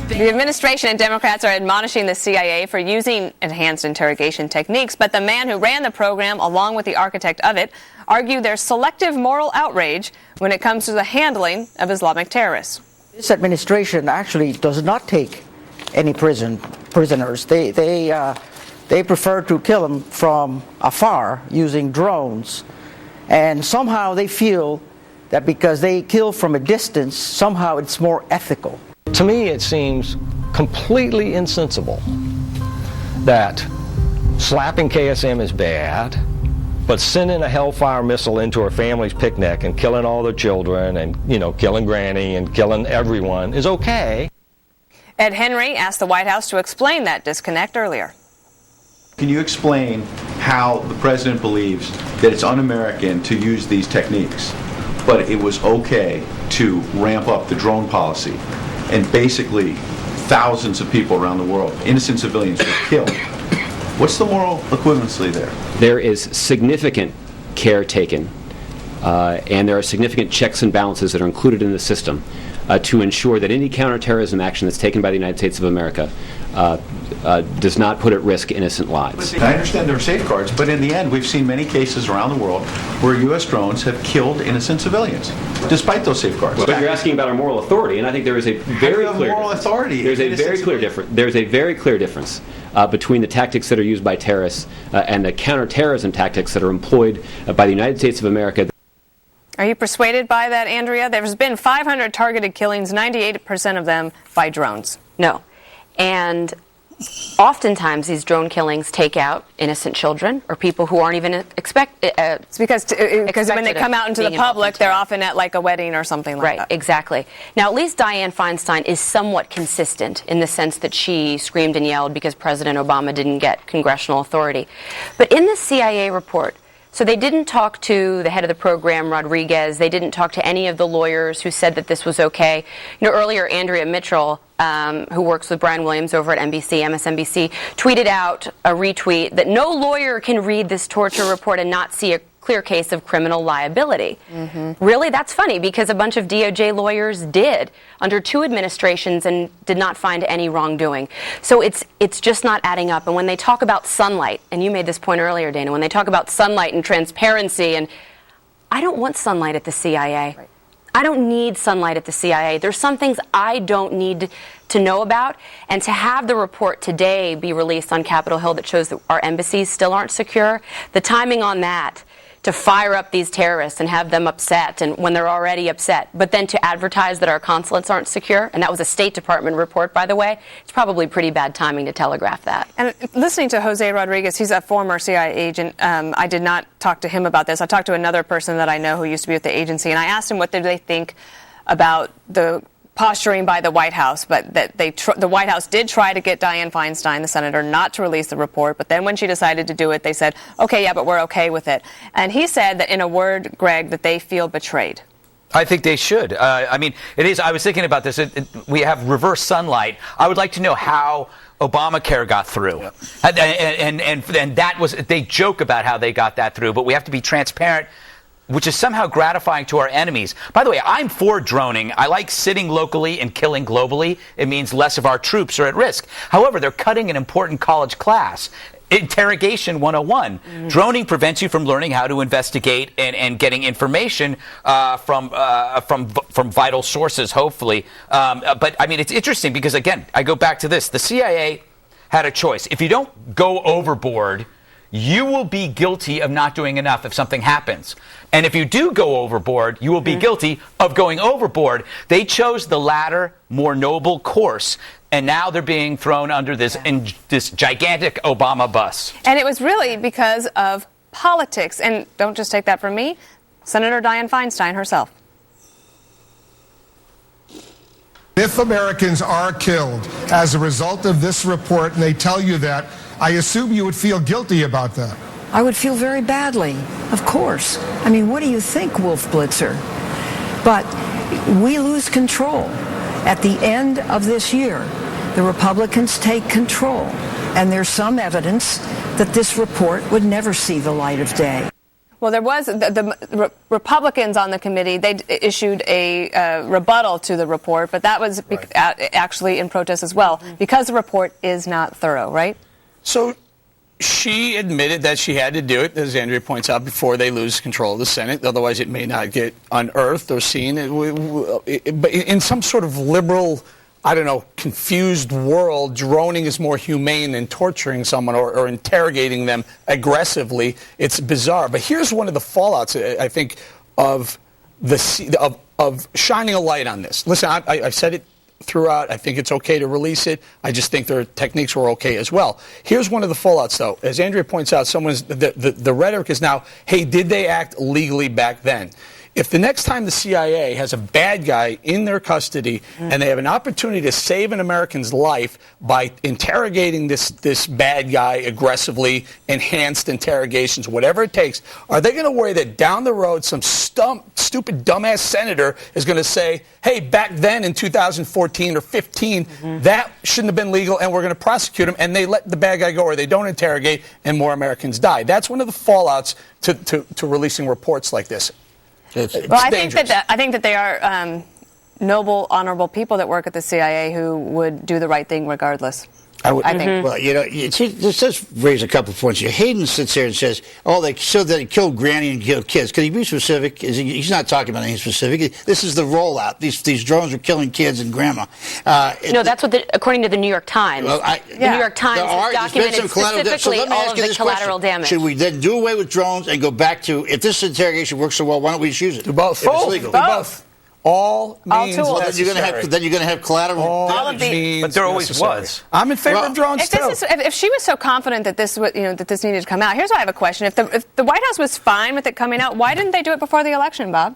The administration and Democrats are admonishing the CIA for using enhanced interrogation techniques, but the man who ran the program, along with the architect of it, argue there's selective moral outrage when it comes to the handling of Islamic terrorists. This administration actually does not take any prisoners. They prefer to kill them from afar using drones, and somehow they feel that because they kill from a distance, somehow it's more ethical. To me, it seems completely insensible that slapping KSM is bad, but sending a Hellfire missile into her family's picnic and killing all the children and, killing Granny and killing everyone is okay. Ed Henry asked the White House to explain that disconnect earlier. Can you explain how the president believes that it's un-American to use these techniques, but it was okay to ramp up the drone policy? And basically, thousands of people around the world, innocent civilians, were killed. What's the moral equivalency there? There is significant care taken, and there are significant checks and balances that are included in the system to ensure that any counterterrorism action that's taken by the United States of America does not put at risk innocent lives. I understand there are safeguards, but in the end, we've seen many cases around the world where U.S. drones have killed innocent civilians, despite those safeguards. But you're asking about our moral authority, and I think there is a very clear moral authority. There's a very clear difference. There's a very clear difference between the tactics that are used by terrorists and the counterterrorism tactics that are employed by the United States of America. Are you persuaded by that, Andrea? There's been 500 targeted killings, 98% of them by drones. No. And oftentimes these drone killings take out innocent children or people who aren't even it's because when they come out into the public, they're often at like a wedding or something like that. Right, exactly. Now, at least Dianne Feinstein is somewhat consistent in the sense that she screamed and yelled because President Obama didn't get congressional authority. But in the CIA report, so they didn't talk to the head of the program, Rodriguez. They didn't talk to any of the lawyers who said that this was okay. Earlier, Andrea Mitchell, who works with Brian Williams over at MSNBC, tweeted out a retweet that no lawyer can read this torture report and not see a clear case of criminal liability. Mm-hmm. Really? That's funny because a bunch of DOJ lawyers did under 2 administrations and did not find any wrongdoing. So it's just not adding up. And when they talk about sunlight, and you made this point earlier, Dana, when they talk about sunlight and transparency, and I don't want sunlight at the CIA. Right. I don't need sunlight at the CIA. There's some things I don't need to know about, and to have the report today be released on Capitol Hill that shows that our embassies still aren't secure, the timing on that, to fire up these terrorists and have them upset, and when they're already upset, but then to advertise that our consulates aren't secure, and that was a State Department report, by the way, it's probably pretty bad timing to telegraph that. And listening to Jose Rodriguez, he's a former CIA agent. I did not talk to him about this. I talked to another person that I know who used to be with the agency, and I asked him what did they think about the posturing by the White House, but that the White House did try to get Dianne Feinstein, the senator, not to release the report, but then when she decided to do it, they said, okay, yeah, but we're okay with it. And he said that, in a word, Greg, that they feel betrayed. I think they should. It is. I was thinking about this. We have reverse sunlight. I would like to know how Obamacare got through. Yep. And that was, they joke about how they got that through, but we have to be transparent, which is somehow gratifying to our enemies. By the way, I'm for droning. I like sitting locally and killing globally. It means less of our troops are at risk. However, they're cutting an important college class. Interrogation 101. Droning prevents you from learning how to investigate and getting information from vital sources, hopefully. But, I mean, it's interesting because, again, I go back to this. The CIA had a choice. If you don't go overboard, you will be guilty of not doing enough if something happens. And if you do go overboard, you will be guilty of going overboard. They chose the latter, more noble course, and now they're being thrown under this gigantic Obama bus. And it was really because of politics. And don't just take that from me, Senator Dianne Feinstein herself. If Americans are killed as a result of this report, and they tell you that, I assume you would feel guilty about that. I would feel very badly, of course. I mean, what do you think, Wolf Blitzer? But we lose control. At the end of this year, the Republicans take control, and there's some evidence that this report would never see the light of day. Well, there was the Republicans on the committee. They issued a rebuttal to the report, but that was actually in protest as well because the report is not thorough, right? So she admitted that she had to do it, as Andrea points out, before they lose control of the Senate. Otherwise, it may not get unearthed or seen. But in some sort of liberal, I don't know, confused world, droning is more humane than torturing someone or interrogating them aggressively. It's bizarre. But here's one of the fallouts, I think, of shining a light on this. Listen, I said it throughout. I think it's okay to release it. I just think their techniques were okay as well. Here's one of the fallouts, though. As Andrea points out, the rhetoric is now, hey, did they act legally back then? If the next time the CIA has a bad guy in their custody and they have an opportunity to save an American's life by interrogating this bad guy aggressively, enhanced interrogations, whatever it takes, are they going to worry that down the road some stupid dumbass senator is going to say, hey, back then in 2014 or 15, that shouldn't have been legal and we're going to prosecute him, and they let the bad guy go or they don't interrogate and more Americans die? That's one of the fallouts to releasing reports like this. I think that they are noble, honorable people that work at the CIA who would do the right thing regardless. I think. Well, you know, this does raise a couple of points here. Hayden sits there and says, "Oh, they showed that he killed Granny and killed kids." Can he be specific? He's not talking about anything specific. This is the rollout. These drones are killing kids and grandma. No, that's what, according to the New York Times. Well, the New York Times has documented specifically all of the collateral damage. Should we then do away with drones and go back to, if this interrogation works so well, why don't we just use it? Do both. If it's legal. Do both. All means tools. Well, then you're going to have collateral damage. But there always was. I'm in favor of drones too. If she was so confident that this needed to come out, here's why I have a question: if the White House was fine with it coming out, why didn't they do it before the election, Bob?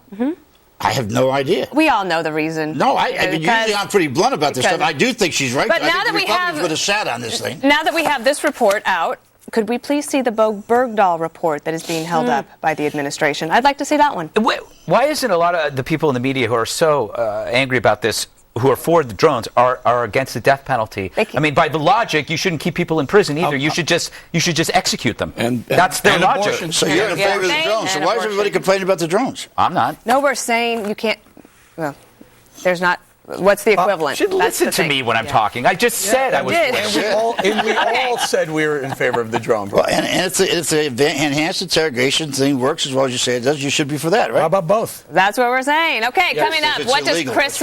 I have no idea. We all know the reason. No, usually I'm pretty blunt about this stuff. I do think she's right. But I now think that the we Republicans would have sat on this thing. Now that we have this report out, could we please see the Bergdahl report that is being held up by the administration? I'd like to see that one. Why isn't a lot of the people in the media who are so angry about this, who are for the drones, are against the death penalty? I mean, by the logic, you shouldn't keep people in prison either. You should just execute them. And that's their logic. Abortion. So you're in favor of the drones. So why is everybody complaining about the drones? I'm not. No, we're saying you can't. Well, there's not. What's the equivalent? You should listen to me when I'm talking. I just said I was. And we all said we were in favor of the drone. Well, and it's an enhanced interrogation thing works as well as you say it does. You should be for that, right? How about both? That's what we're saying. Okay, Yes, coming up, what does illegal. Chris...